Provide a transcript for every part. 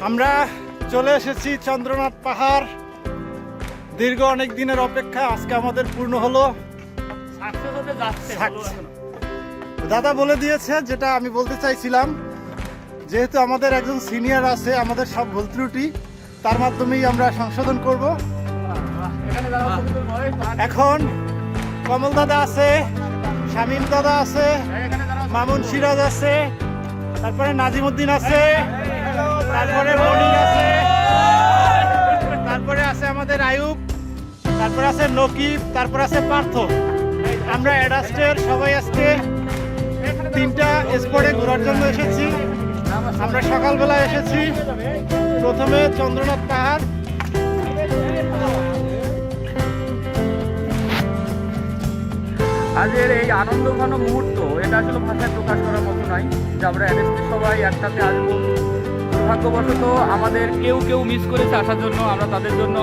আমরা চলে এসেছি চন্দ্রনাথ পাহাড়। দীর্ঘ অনেক দিনের অপেক্ষা আজকে আমাদের পূর্ণ হলো। দাদা বলে দিয়েছে যেটা আমি বলতে চাইছিলাম, যেহেতু আমাদের একজন সিনিয়র আছে, আমাদের সব ভুল ত্রুটি তার মাধ্যমেই আমরা সংশোধন করব। এখন কমল দাদা আছে, শামীম দাদা আছে, মামুন সিরাজ আছে, তারপরে নাজিমউদ্দিন আছে, তারপরে মনির আছে, তারপরে আছে আমাদের আয়ুব, তারপরে আছে নকিব, তারপরে আছে পার্থ। আমরা অ্যাডাস্টের সবাই আজকে 3টা স্পটে ঘোরার জন্য এসেছি। আমরা সকালবেলা এসেছি প্রথমে চন্দ্রনাথ পাহাড়, আজকের এই আনন্দঘন মুহূর্ত এটা আসলে ভাষায় প্রকাশ করার মতো নয় যে আমরা অ্যাডাস্টে সবাই একসাথে আসবো। দুর্ভাগ্যবশত আমাদের কেউ কেউ মিস করেছে আসার জন্য, আমরা তাদের জন্য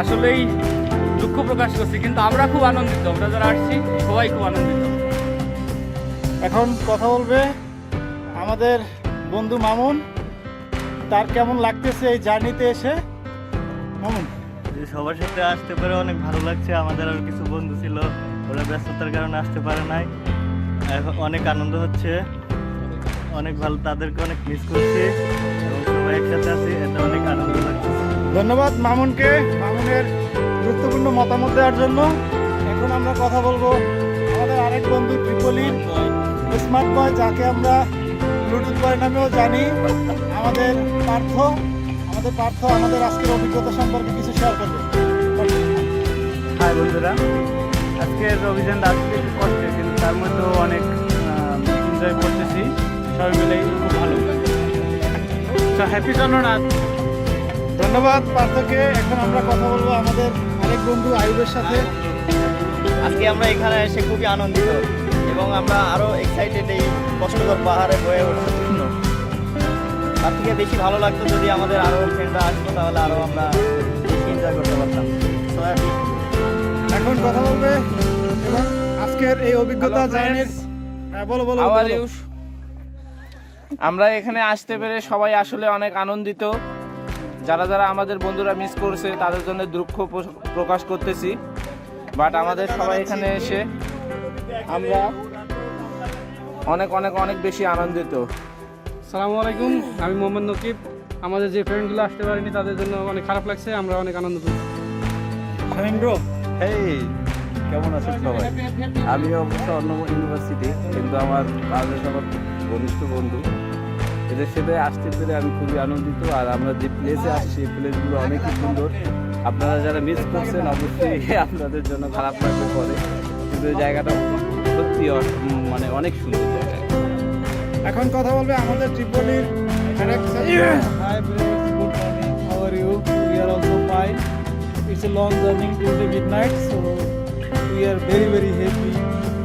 আসলেই দুঃখ প্রকাশ করছি, কিন্তু আমরা খুব আনন্দিত। আমরা যারা আসছি সবাই খুব আনন্দিত। এখন কথা বলবে আমাদের বন্ধু মামুন, তার কেমন লাগতেছে এই জার্নিতে এসে। মামুন, সবার সাথে আসতে পেরে অনেক ভালো লাগছে। আমাদের আর কিছু বন্ধু ছিল, ওরা ব্যস্ততার কারণে আসতে পারে নাই। এখন অনেক আনন্দ হচ্ছে, অনেক ভালো, তাদেরকে অনেক মিস করছি এবং সবাই একসাথে আছি, এটা অনেক আনন্দ লাগছে। ধন্যবাদ মামুনকে, মামুনের গুরুত্বপূর্ণ মতামত দেওয়ার জন্য। এখন আমরা কথা বলবো আমাদের আরেক বন্ধু ট্রিপলির স্মার্ট বয়, যাকে আমরা ব্লুটুথ বয় নামেও জানি, আমাদের পার্থ। আমাদের আজকের অভিজ্ঞতা সম্পর্কে কিছু শেয়ার করবে। হাই বন্ধুরা, আজকের অভিযানটা আসলে একটু কষ্টের, কিন্তু তার মধ্যেও অনেক এনজয় করতেছি, সবাই মিলেই খুব ভালো। তো হ্যাপি চন্দ্রনাথ। ধন্যবাদ পার্থকে। এখন আমরা কথা বলবো আমাদের আরেক বন্ধু আয়ুবের সাথে। আজকে আমরা এখানে এসে খুবই আনন্দিত এবং আমরা আরো এক্সাইটেড এই কষ্টকর পাহাড়ে বয়ে ওঠার জন্য। তার থেকে বেশি ভালো লাগতো যদি আমাদের আরো ফ্রেন্ডরা আসতো, তাহলে আরো আমরা বেশি এনজয় করতে পারতাম। এখন কথা বলবে এবং আজকের এই অভিজ্ঞতা জার্নির। বলো বলো বলো। আমরা এখানে আসতে পেরে সবাই আসলে অনেক আনন্দিত। যারা যারা আমাদের বন্ধুরা মিস করছে তাদের জন্য দুঃখ প্রকাশ করতেছি, বাট আমাদের সবাই এখানে এসে আমরা অনেক অনেক অনেক বেশি আনন্দিত। আসসালামু আলাইকুম, আমি মোহাম্মদ নকিব। আমাদের যে ফ্রেন্ডগুলো আসতে পারেনি তাদের জন্য অনেক খারাপ লাগছে, আমরা অনেক আনন্দিত। শামীম ব্রো, হেই, কেমন আছেন সবাই? আমি অবশ্য অন্য ইউনিভার্সিটি, কিন্তু আমার বাংলাদেশ আমার ঘনিষ্ঠ বন্ধু, এদের সাথে আসতে পেরে আমি খুবই আনন্দিত। আর আমরা যে প্লেসে আসছি এই প্লেসগুলো অনেকই সুন্দর। আপনারা যারা মিস করছেন অবশ্যই আপনাদের জন্য খারাপ লাগবে পরে, কিন্তু এই জায়গাটা সত্যি মানে অনেক সুন্দর জায়গা। এখন কথা বলবে আমাদের ট্রিপলির আরেক। Hi friends, good morning. How are you? We are also fine. It's a long journey till the midnight, so we are very very happy.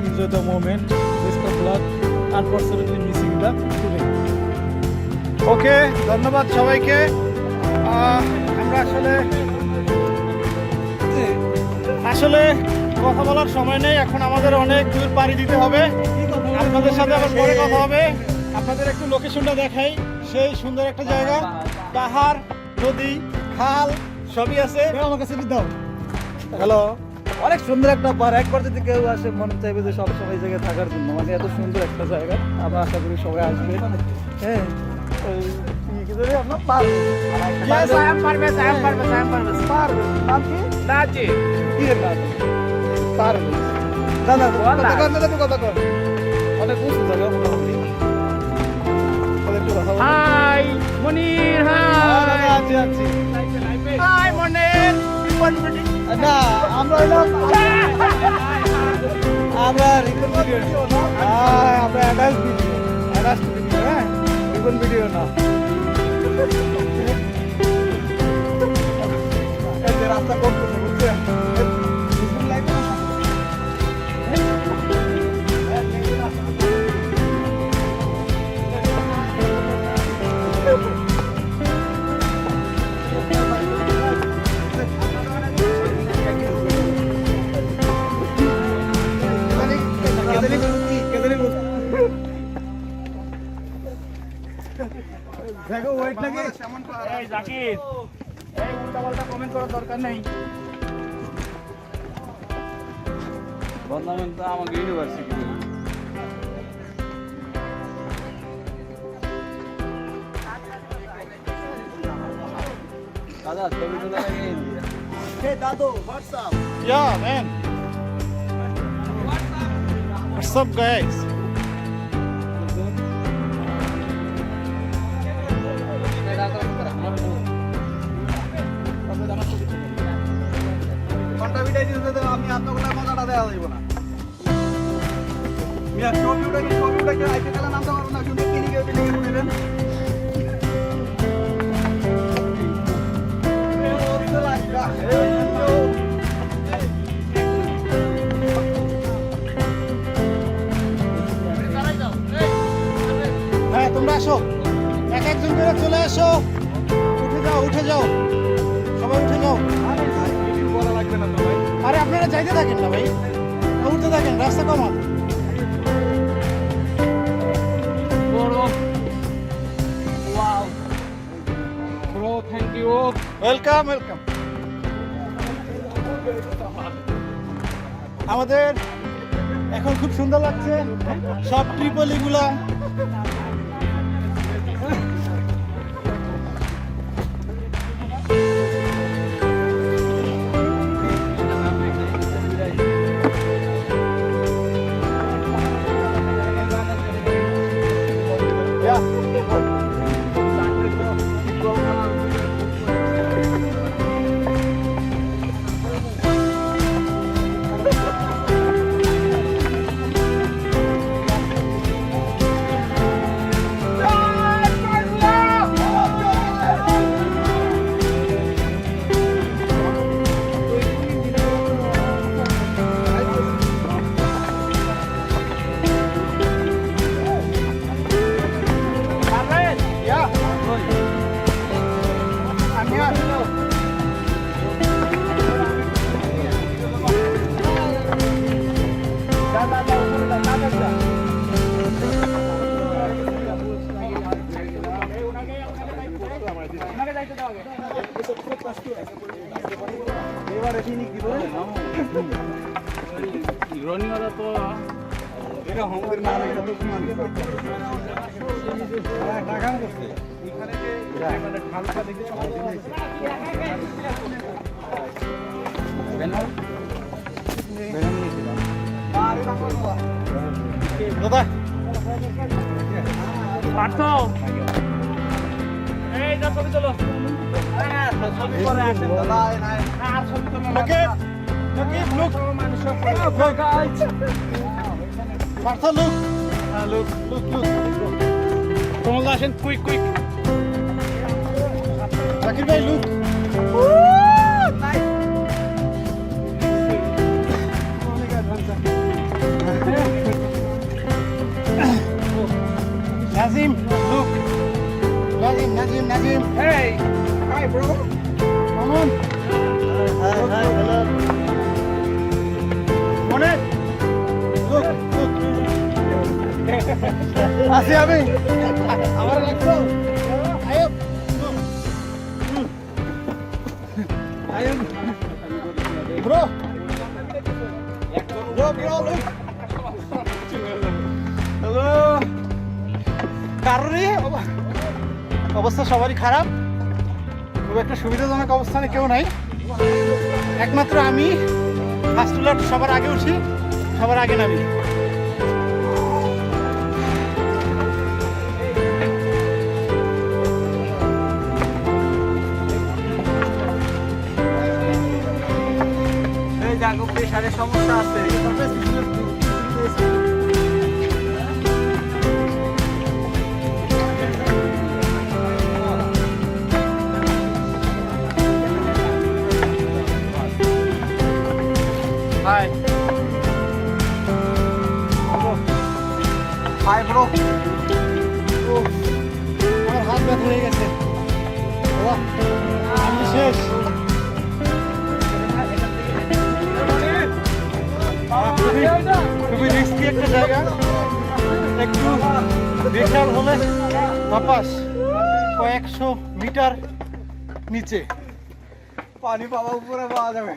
Enjoy the moment. Best of luck. Unfortunately missing the today. ওকে, ধন্যবাদ সবাইকে। আমরা আসলে কথা বলার সময় নেই, এখন আমাদের অনেক দূর পাড়ি দিতে হবে। আপনাদের সাথে আবার পরে কথা হবে। আপনাদের একটু লোকেশনটা দেখাই। সেই সুন্দর একটা জায়গা, পাহাড়, নদী, খাল সবই আছে। আমার কাছে দাও। হ্যালো, অনেক সুন্দর একটা পাহাড়। একবার যদি কেউ আসে মনে চাইবে যে সব সময় এই জায়গায় থাকার জন্য, মানে এত সুন্দর একটা জায়গা। আমরা আশা করি সবাই আসবে। হ্যাঁ, কি ধরে আমরা পারবো। Yes, I am Parvez. পারবে। নাম কি? নাজি। কি এর নাম? পারবে। না কথা কর। অনেক উঁচু জায়গা মোটামুটি। হাই মনির, হাই। আছি। হাই মনির। না, আমরা হইলাম আমরা রিপন ভিডিও। আমরা অ্যাডাল্ট ভিডিও, হ্যাঁ, রিপন ভিডিও না। এই যে রাস্তা করতেছে, বুঝছেন? কেদারি দেখো ওয়েট নাকি এই জাকির, এই উল্টাপাল্টা কমেন্ট করার দরকার নেই। বদনাম তো আমাকে ইউনিভার্সিটি দাদা ছবি তো লাগে Yeah, man. What's up, guys? আমি আপনাকে মজাটা দেওয়া যাইব না মিয়া ছবি উঠাকে আইতে গেলে নামতে পারবো না শুধু কিনিকে উঠেলেন হ্যাঁ তোমরা আসো, এক একজন করে চলে আসো। উঠে যাও সবাই উঠে যাও। বলা লাগবে না তো ভাই আরে আপনারা যাইতে থাকেন না ভাই, উঠতে থাকেন, রাস্তা কমান। Bro thank you. Welcome welcome. আমাদের এখন খুব সুন্দর লাগছে সব ট্রিপলিগুলা। রনিওরা তো এটা হোমওয়ার্ক না হলে তো কি মানে টাকা করতে এখানে যে মানে খালটা দেখে সবাই দিয়েছে দাদা পার্থ, এই যা ছবি তোলো। ছবি পরে আসেন দাদা নাই আর ছবি তোলো না। Okay. Okay, look. Martha, look. Look. তোমরা আসেন, কুইক। জাকির ভাই, look. Nazim, look. Nazim. Hey, hi bro. Come on. Hi, hello. মনে look. আসি আমি আমার লাগছো আয়ব আয়ব ব্রো look হ্যালো কারোরই অবস্থা সবারই খারাপ, খুব একটা সুবিধাজনক অবস্থানে কেউ নাই, একমাত্র আমি ফার্স্ট উলার সবার আগে উঠি, সবার আগে নামি। এই জাগো প্রেসারের সমস্যা আছে হাই হাই ব্রো আমার হাত ব্যথা হয়ে গেছে, বাবা, আমি শেষ। খুবই রিস্কি একটা জায়গা, একটু বিশাল হলে বাপাস কয়েকশো মিটার নিচে। পানি পাওয়া উপরে পাওয়া যাবে।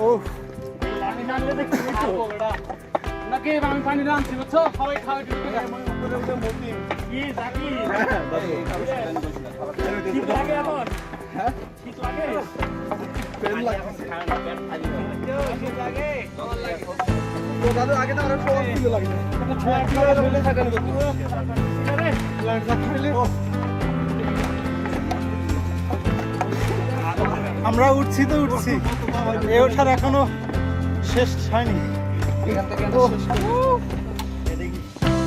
ও নাকি আমি পানি রাখছি বুঝছো, সবাই খাওয়া আগে তো আরো সহজ ছিল লাগে। আমরা উঠছি তো উঠছি, এ ওঠার এখনো শেষ হয়নি।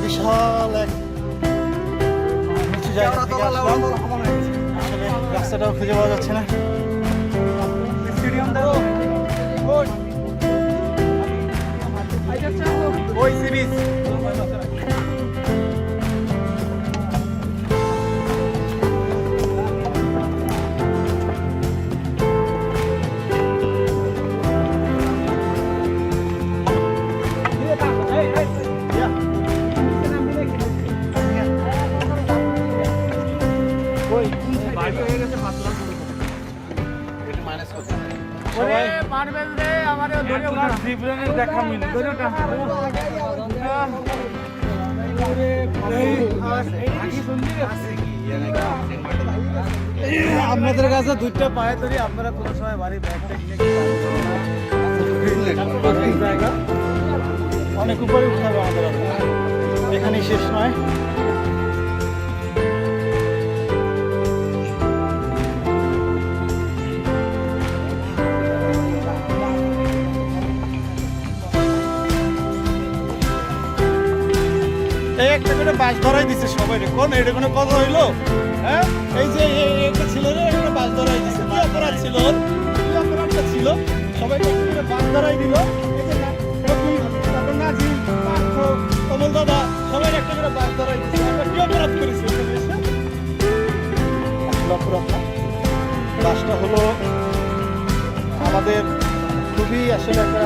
বিশাল এক নিচু জায়গা থেকে আসলাম। আসলে রাস্তাটাও খুঁজে পাওয়া যাচ্ছে না। ওই সিরিজ মারবেল রে আমারে ধরে ওঠা জীবনের দেখা মিল ধরে ওঠা। আপনাদের কাছে দুইটা পায়ে ধরি, আপনারা কোনো সময় বাড়ি ব্যাগটা কিনে জায়গা অনেক উপরে উঠতে হবে আমাদের, এখানেই শেষ নয়। এই একটা করে বাস ধরাই দিচ্ছে সবাই। কোন এটা কোনো কথা হইলো? হ্যাঁ, এই যে একটা ছিল রে, একটা বাস ধরাই দিচ্ছে। কি অপরাধ ছিল ওর? কি অপরাধটা ছিল? সবাইকে একটা করে বাস ধরাই দিল। এই যে রকিব, তারপর নাজিম, পার্থ, কমল দাদা, সবাই একটা করে বাস ধরাই দিচ্ছে। আমরা কি অপরাধ করেছি এখানে এসে? আসলে অপরাধ না। বাসটা হলো আমাদের খুবই আসলে একটা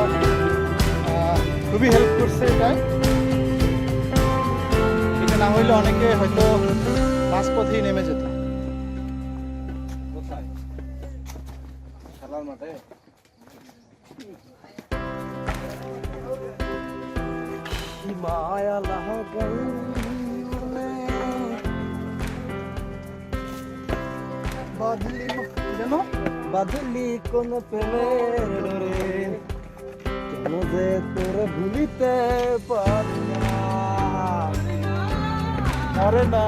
খুবই হেল্প করছে এটাই। না হইলে অনেকে হয়তো মাঝপথেই নেমে যেত। খেলার মাঠে বাদলি কোন প্রেমের ডোরে, কেন যে তোরে ভুলিতে পারি না। আরে না,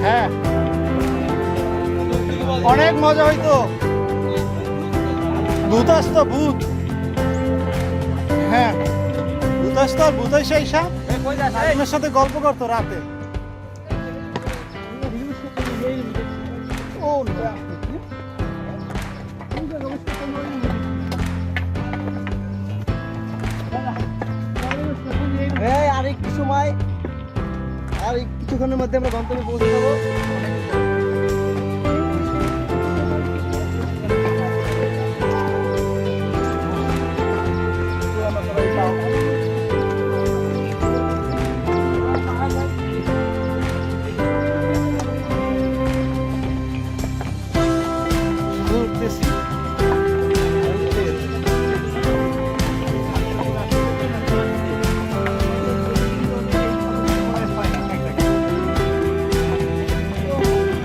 হ্যাঁ অনেক মজা হইতো। ভূত আসতো, ভূত। হ্যাঁ, ভূত আসতো, আর ভূত এসে নাজিমের সাথে গল্প করতো রাতে। আর একটু সময়, আর কিছুক্ষণের মধ্যে আমরা গন্তব্যে পৌঁছে যাবো।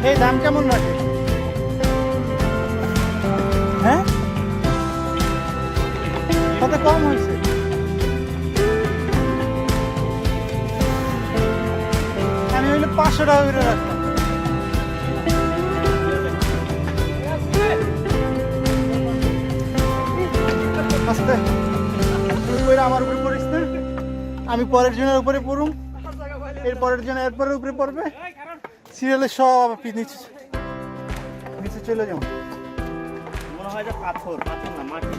এই দাম কেমন রাখে? হ্যাঁ, কত কম হয়েছে? আমি হইলে 500 টাকা করে রাখতাম। আস্তে তুই কইরা আমার উপরে পড়িস না, আমি পরের জনের উপরে পড়ুম, এর পরের জন এরপরের উপরে পড়বে, সিরিয়ালে সব নিচে নিচে চলে যাও। মনে হয় যে পাথর পাথর না মাটি।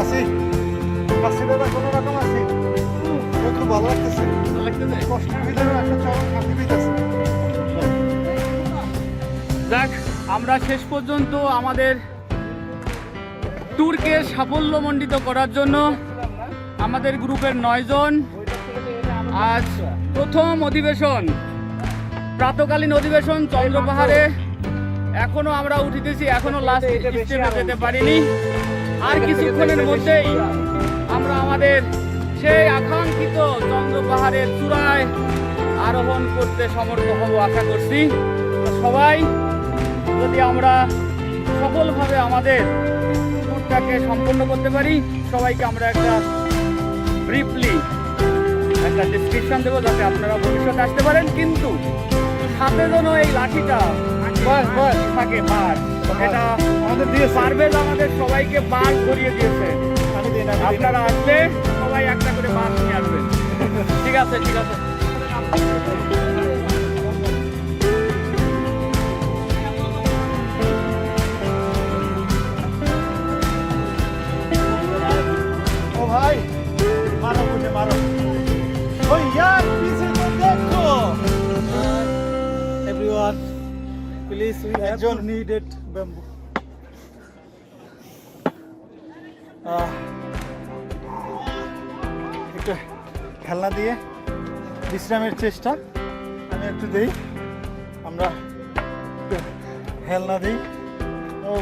আছি আছি দাদা, কোনো রকম আছি, খুব ভালো লাগতেছে, কষ্টের ভিতরে একটা চরম শান্তি পেতেছে। যাক, আমরা শেষ পর্যন্ত আমাদের ট্যুরকে সাফল্যমণ্ডিত করার জন্য আমাদের গ্রুপের 9 জন আজ প্রথম অধিবেশন, প্রাতকালীন অধিবেশন চন্দ্রপাহাড়ে এখনো আমরা উঠিতেছি, এখনো লাস্ট স্টেপে যেতে পারিনি। আর কিছুক্ষণের মধ্যেই আমরা আমাদের সেই আকাঙ্ক্ষিত চন্দ্রপাহাড়ের চূড়ায় আরোহণ করতে সমর্থ হব আশা করছি। তো সবাই যদি আমরা সফলভাবে আমাদের ট্যুরটাকে সম্পন্ন করতে পারি, সবাইকে আমরা একটা ব্রিফলি একটা ডেসক্রিপশন দেবো যাতে আপনারা ভবিষ্যতে আসতে পারেন, কিন্তু সাথে যেন এই লাঠিটা থাকে বাস, এটা আমাদের দিয়েছে, পারভেজ আমাদের সবাইকে বাস ধরিয়ে দিয়েছে। আমি দিই না, আপনারা আসলে সবাই একটা করে বাস নিয়ে আসবেন। ঠিক আছে, ঠিক আছে। ও ভাই মারো মুঝে মারো, ও ইয়ার পিছে তো দেখো। Everyone, please, we have একজন needed bamboo. একটু খেলনা দিয়ে বিশ্রামের চেষ্টা আমি একটু দিই, আমরা একটু খেলনা দিই। ও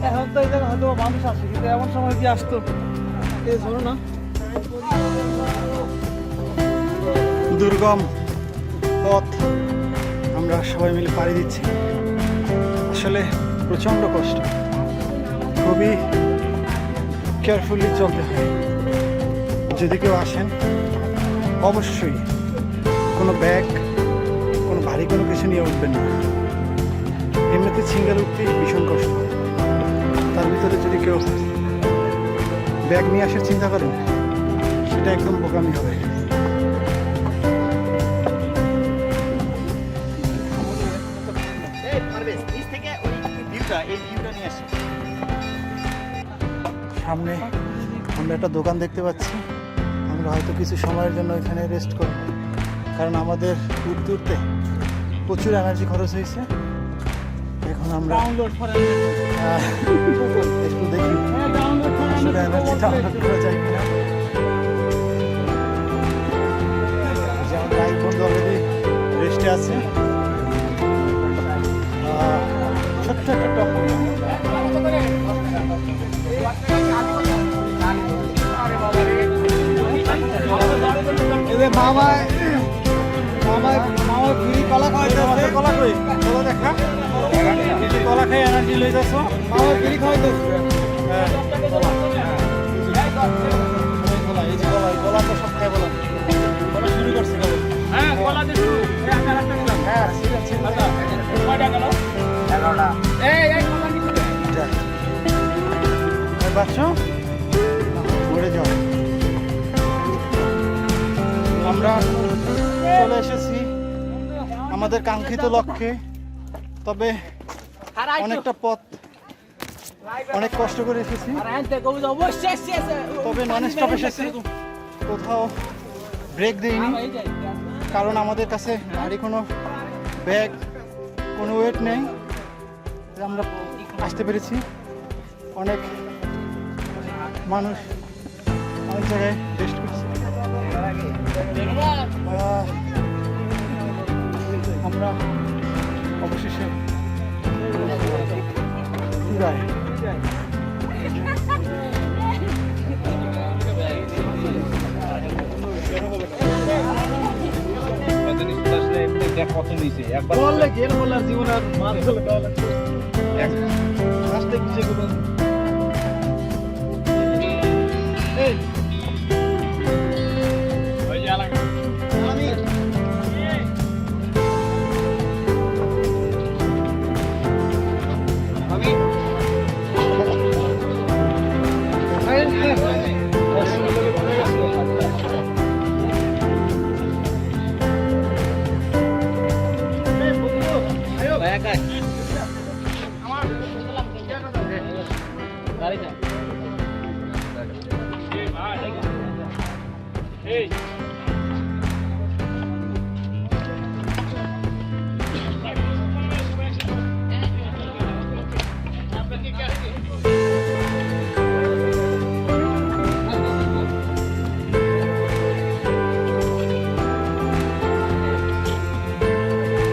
এখন তো এখানে হয়তো মানুষ আসে, কিন্তু এমন সময় কি আসতো এই ধরো না। দুর্গম পথ আমরা সবাই মিলে পাড়ি দিচ্ছি, আসলে প্রচণ্ড কষ্ট, খুবই কেয়ারফুলি চলতে হয়। যদি কেউ আসেন অবশ্যই কোনো ব্যাগ, কোনো ভারী কোনো কিছু নিয়ে উঠবেন না, এমনিতে সিঙ্গেল উঠতে ভীষণ কষ্ট, তার ভিতরে যদি কেউ ব্যাগ নিয়ে আসার চিন্তা করেন সেটা একদম বোকামি হবে। এই পারভেজ, নিচ থেকে ওই ভিউটা, এই ভিউটা নিয়ে আসি। সামনে আমরা একটা দোকান দেখতে পাচ্ছি, আমরা হয়তো কিছু সময়ের জন্য এখানে রেস্ট করব, কারণ আমাদের উঠতে উঠতে প্রচুর এনার্জি খরচ হয়েছে। এখন আমরা ডাউনলোড করে একটু দেখি আসলে এনার্জি ডাউনলোড করা যায় কিনা। যে আমার বাইক বন্ধু অলরেডি রেস্টে আছে, ছোট্ট একটা টপ মামায় মামায় মামায় ঘুরি কলা খাওয়াইতেছে। কলা কই কলা দেখা, কলা খাই এনার্জি লই যাচ্ছ, মামায় ঘুরি খাওয়াইতেছে। হ্যাঁ কলা, কলা এই যে কলা, কলা তো সব খাই বলা, কলা শুরু করছে কেবল। হ্যাঁ, কলা দিয়ে শুরু। এই একটা রাস্তা দিলাম। হ্যাঁ ঠিক আছে, আচ্ছা, কয়টা গেল? 11টা। এই কলা নিচে দে। বাচ্চা আমাদের কাঙ্ক্ষিত লক্ষ্যে। তবে অনেকটা পথ অনেক কষ্ট করে এসেছি, তবে নন স্টপ এসেছি, কোথাও ব্রেক দেইনি, কারণ আমাদের কাছে ভারী কোনো ব্যাগ, কোনো ওয়েট নেই। আমরা আসতে পেরেছি। অনেক মানুষ অনেক জায়গায় টেস্ট করছে। আমরা অবশেষে চূড়ায়। বললে গেল বলার জীবন আর মাছ চলে দেওয়া লাগছে লাস্টে কি যেগুলো এই Hey!